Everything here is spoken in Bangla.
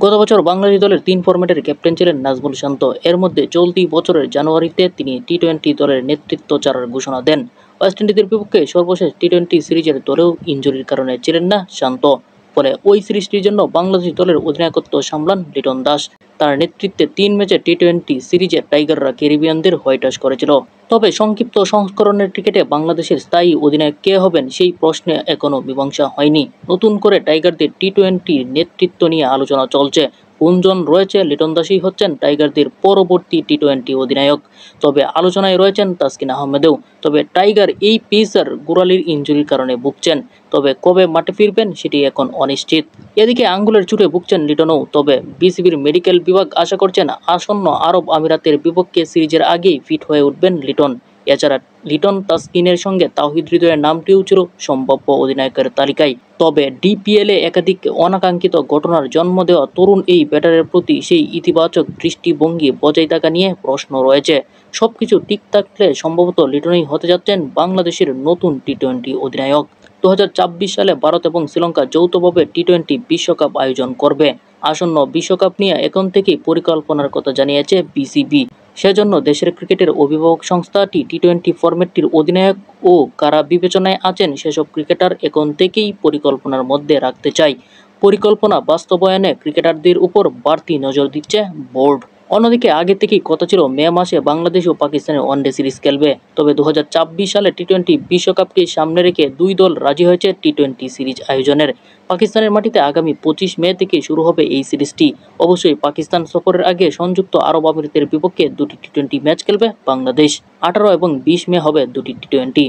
গত বছর বাংলাদেশ দলের 3 ফরম্যাটের ক্যাপ্টেন ছিলেন নাজমুল শান্ত। এর মধ্যে চলতি বছরের জানুয়ারিতে তিনি টি-20 দলের নেতৃত্ব ছাড়ার ঘোষণা দেন। ওয়েস্ট ইন্ডিজের বিপক্ষে সর্বশেষ টি-20 সিরিজের দলেও ইনজুরির কারণে ছিলেন না শান্ত। ফলে ওই সিরিজটির জন্য বাংলাদেশ দলের অধিনায়কত্ব সামলান লিটন দাস। তার নেতৃত্বে 3 ম্যাচের টি-20 সিরিজে টাইগাররা ক্যারিবিয়ানদের হোয়াইট ওয়াশ করেছিল। তবে সংক্ষিপ্ত সংস্করণের ক্রিকেটে বাংলাদেশের স্থায়ী অধিনায়ক কে হবেন সেই প্রশ্নে এখনও মীমাংসা হয়নি। নতুন করে টাইগারদের টি-20 নেতৃত্ব নিয়ে আলোচনা চলছে। গুঞ্জন রয়েছে লিটন দাসই হচ্ছেন টাইগারদের পরবর্তী টি-20 অধিনায়ক। তবে আলোচনায় রয়েছেন তাসকিন আহমেদও। তবে টাইগার এই পেসার গোড়ালির ইনজুরির কারণে ভুগছেন। তবে কবে মাঠে ফিরবেন সেটি এখন অনিশ্চিত। এদিকে আঙ্গুলের চোটে ভুগছেন লিটনও। তবে বিসিবির মেডিকেল বিভাগ আশা করছেন আসন্ন আরব আমিরাতের বিপক্ষে সিরিজের আগেই ফিট হয়ে উঠবেন লিটন। এছাড়া লিটন তাসকিনের সঙ্গে তাওহিদ হৃদয়ের নামটিও ছিল সম্ভাব্য অধিনায়কের তালিকায়। তবে ডিপিএলে একাধিক অনাকাঙ্ক্ষিত ঘটনার জন্ম দেওয়া তরুণ এই ব্যাটারের প্রতি সেই ইতিবাচক দৃষ্টিভঙ্গি বজায় থাকা নিয়ে প্রশ্ন রয়েছে। সবকিছু ঠিক থাকলে সম্ভবত লিটনই হতে যাচ্ছেন বাংলাদেশের নতুন টি-20 অধিনায়ক। 2026 সালে ভারত এবং শ্রীলঙ্কা যৌথভাবে টি-20 বিশ্বকাপ আয়োজন করবে। আসন্ন বিশ্বকাপ নিয়ে এখন থেকেই পরিকল্পনার কথা জানিয়েছে বিসিবি। সেজন্য দেশের ক্রিকেটের অভিভাবক সংস্থাটি টি-20 ফরম্যাটটির অধিনায়ক ও কারা বিবেচনায় আছেন সেসব ক্রিকেটার এখন থেকেই পরিকল্পনার মধ্যে রাখতে চায়। পরিকল্পনা বাস্তবায়নে ক্রিকেটারদের উপর বাড়তি নজর দিচ্ছে বোর্ড। অন্যদিকে আগে থেকেই কথা ছিল মে মাসে বাংলাদেশ ও পাকিস্তানের ওয়ানডে সিরিজ খেলবে। তবে 2026 সালে টি-20 বিশ্বকাপকে সামনে রেখে দুই দল রাজি হয়েছে টি-20 সিরিজ আয়োজনের। পাকিস্তানের মাটিতে আগামী 25 মে থেকে শুরু হবে এই সিরিজটি। অবশ্যই পাকিস্তান সফরের আগে সংযুক্ত আরব আমিরাতের বিপক্ষে দুটি টি-20 ম্যাচ খেলবে বাংলাদেশ। 18 এবং 20 মে হবে দুটি টি-20।